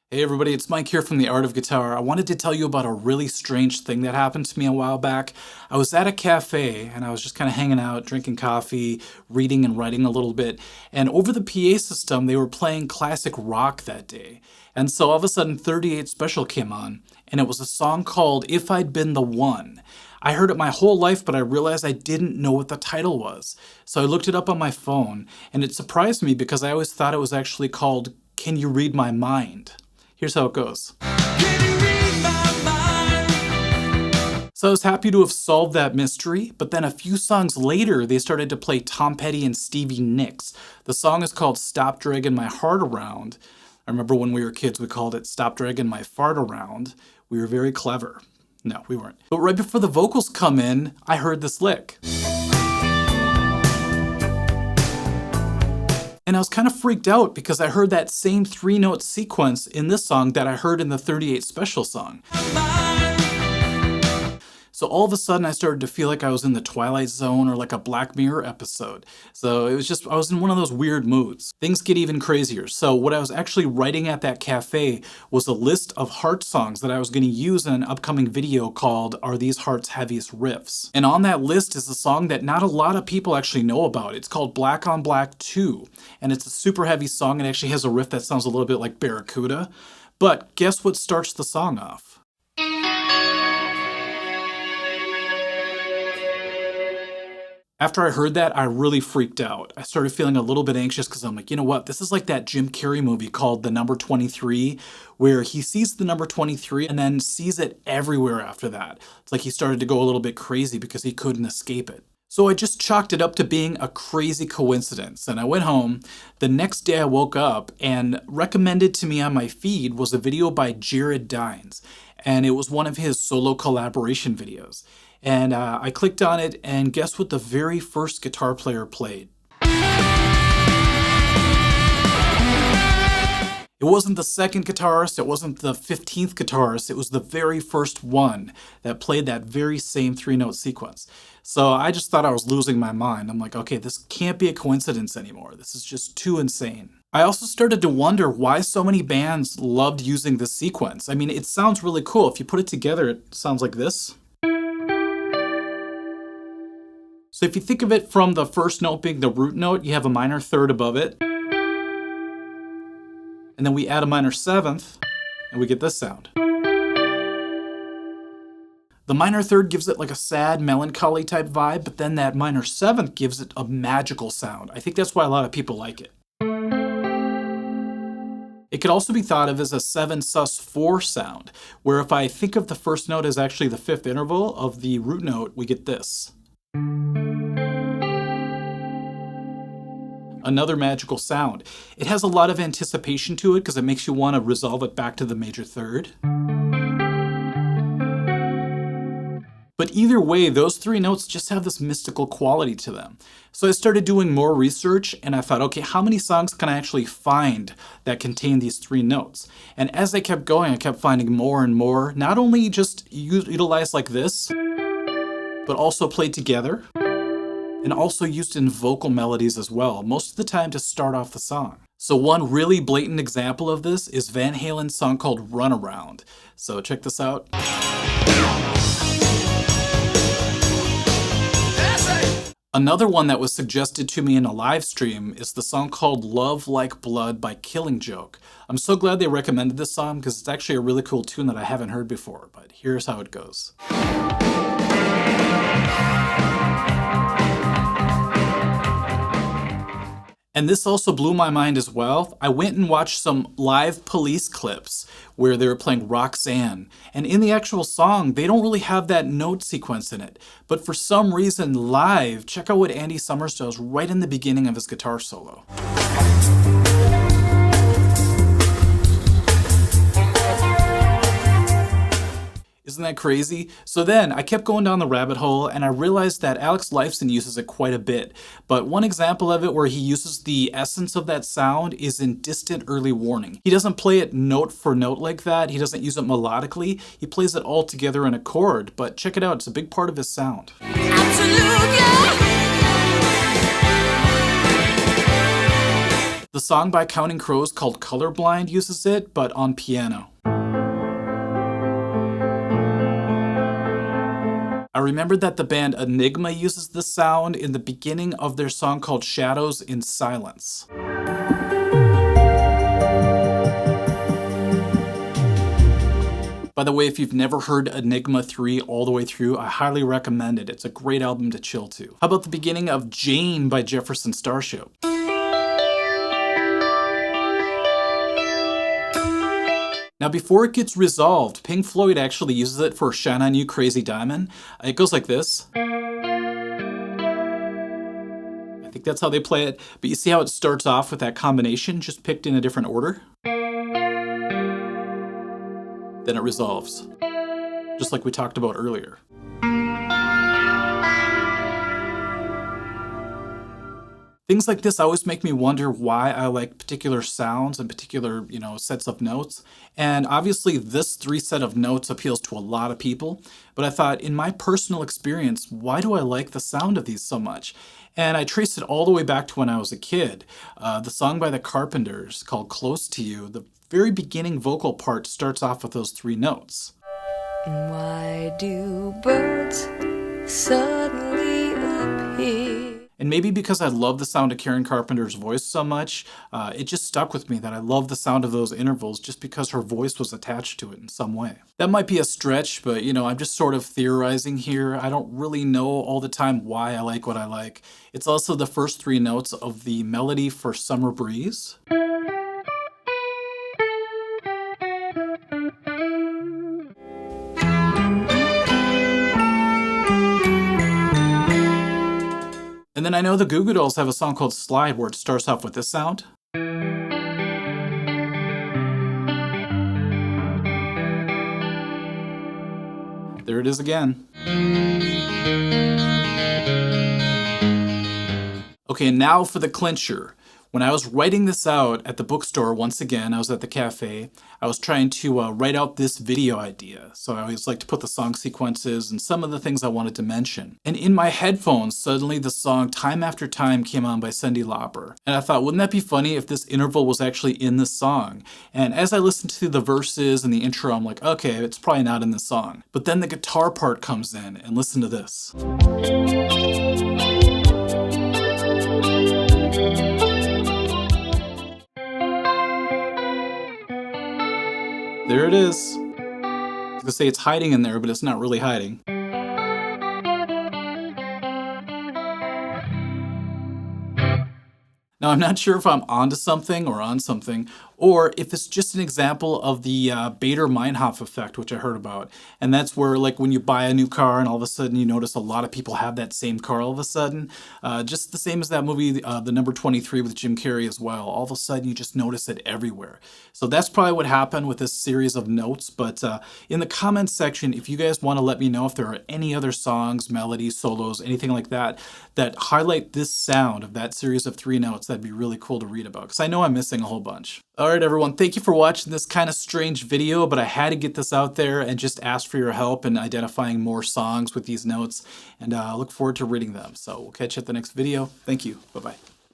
Hey everybody, it's Mike here from The Art of Guitar. I wanted to tell you about a really strange thing that happened to me a while back. I was at a cafe and I was just kind of hanging out, drinking coffee, reading and writing a little bit. And over the PA system, they were playing classic rock that day. And so all of a sudden 38 Special came on, and it was a song called If I'd Been the One. I heard it my whole life, but I realized I didn't know what the title was. So I looked it up on my phone, and it surprised me because I always thought it was actually called Can You Read My Mind? Here's how it goes. So I was happy to have solved that mystery, but then a few songs later, they started to play Tom Petty and Stevie Nicks. The song is called Stop Dragging My Heart Around. I remember when we were kids, we called it Stop Dragging My Fart Around. We were very clever. No, we weren't. But right before the vocals come in, I heard this lick. And I was kind of freaked out because I heard that same 3-note sequence in this song that I heard in the 38 Special song. So all of a sudden I started to feel like I was in the Twilight Zone or like a Black Mirror episode. So it was just, I was in one of those weird moods. Things get even crazier. So what I was actually writing at that cafe was a list of Heart songs that I was going to use in an upcoming video called Are These Heart's Heaviest Riffs? And on that list is a song that not a lot of people actually know about. It's called Black on Black 2. And it's a super heavy song. It actually has a riff that sounds a little bit like Barracuda. But guess what starts the song off? After I heard that, I really freaked out. I started feeling a little bit anxious because I'm like, you know what? This is like that Jim Carrey movie called The Number 23, where he sees the number 23 and then sees it everywhere after that. It's like he started to go a little bit crazy because he couldn't escape it. So I just chalked it up to being a crazy coincidence, and I went home. The next day I woke up, and recommended to me on my feed was a video by Jared Dines, and it was one of his solo collaboration videos. And I clicked on it, and guess what the very first guitar player played? It wasn't the second guitarist, it wasn't the 15th guitarist, it was the very first one that played that very same 3-note sequence. So I just thought I was losing my mind. I'm like, okay, this can't be a coincidence anymore. This is just too insane. I also started to wonder why so many bands loved using this sequence. I mean, it sounds really cool. If you put it together, it sounds like this. So if you think of it from the first note being the root note, you have a minor third above it. And then we add a minor seventh, and we get this sound. The minor third gives it like a sad, melancholy type vibe, but then that minor seventh gives it a magical sound. I think that's why a lot of people like it. It could also be thought of as a 7 sus4 sound, where if I think of the first note as actually the fifth interval of the root note, we get this. Another magical sound. It has a lot of anticipation to it because it makes you want to resolve it back to the major third. But either way, those 3 notes just have this mystical quality to them. So I started doing more research, and I thought, okay, how many songs can I actually find that contain these 3 notes? And as I kept going, I kept finding more and more, not only just utilized like this, but also played together, and also used in vocal melodies as well, most of the time to start off the song. So one really blatant example of this is Van Halen's song called Runaround. So check this out. Another one that was suggested to me in a live stream is the song called Love Like Blood by Killing Joke. I'm so glad they recommended this song because it's actually a really cool tune that I haven't heard before, but here's how it goes. And this also blew my mind as well. I went and watched some live Police clips where they were playing Roxanne. And in the actual song, they don't really have that note sequence in it. But for some reason, live, check out what Andy Summers does right in the beginning of his guitar solo. Isn't that crazy? So then I kept going down the rabbit hole, and I realized that Alex Lifeson uses it quite a bit. But one example of it where he uses the essence of that sound is in Distant Early Warning. He doesn't play it note for note like that. He doesn't use it melodically. He plays it all together in a chord. But check it out, it's a big part of his sound. Absolute, yeah. The song by Counting Crows called Colorblind uses it, but on piano. I remembered that the band Enigma uses this sound in the beginning of their song called Shadows in Silence. By the way, if you've never heard Enigma 3 all the way through, I highly recommend it. It's a great album to chill to. How about the beginning of Jane by Jefferson Starship? Now, before it gets resolved, Pink Floyd actually uses it for Shine On You Crazy Diamond. It goes like this. I think that's how they play it, but you see how it starts off with that combination, just picked in a different order? Then it resolves, just like we talked about earlier. Things like this always make me wonder why I like particular sounds and particular, sets of notes. And obviously this 3 set of notes appeals to a lot of people, but I thought in my personal experience, why do I like the sound of these so much? And I traced it all the way back to when I was a kid. The song by the Carpenters called Close to You, the very beginning vocal part starts off with those 3 notes. Why do birds suddenly appear? And maybe because I love the sound of Karen Carpenter's voice so much, it just stuck with me that I love the sound of those intervals just because her voice was attached to it in some way. That might be a stretch, but I'm just sort of theorizing here. I don't really know all the time why I like what I like. It's also the first 3 notes of the melody for Summer Breeze. And then I know the Goo Goo Dolls have a song called Slide where it starts off with this sound. There it is again. Okay, now for the clincher. When I was writing this out at the bookstore, once again, I was at the cafe, I was trying to write out this video idea. So I always like to put the song sequences and some of the things I wanted to mention. And in my headphones, suddenly the song Time After Time came on by Cyndi Lauper. And I thought, wouldn't that be funny if this interval was actually in this song? And as I listened to the verses and the intro, I'm like, okay, it's probably not in this song. But then the guitar part comes in, and listen to this. There it is. I was gonna say it's hiding in there, but it's not really hiding. Now, I'm not sure if I'm onto something or on something, or if it's just an example of the Bader-Meinhof effect, which I heard about. And that's where, like, when you buy a new car and all of a sudden you notice a lot of people have that same car all of a sudden. Just the same as that movie, The Number 23 with Jim Carrey as well. All of a sudden you just notice it everywhere. So that's probably what happened with this series of notes. But in the comments section, if you guys want to let me know if there are any other songs, melodies, solos, anything like that, that highlight this sound of that series of 3 notes, that'd be really cool to read about, because I know I'm missing a whole bunch. Alright everyone, thank you for watching this kind of strange video, but I had to get this out there and just ask for your help in identifying more songs with these notes, and I look forward to reading them. So we'll catch you at the next video. Thank you. Bye-bye.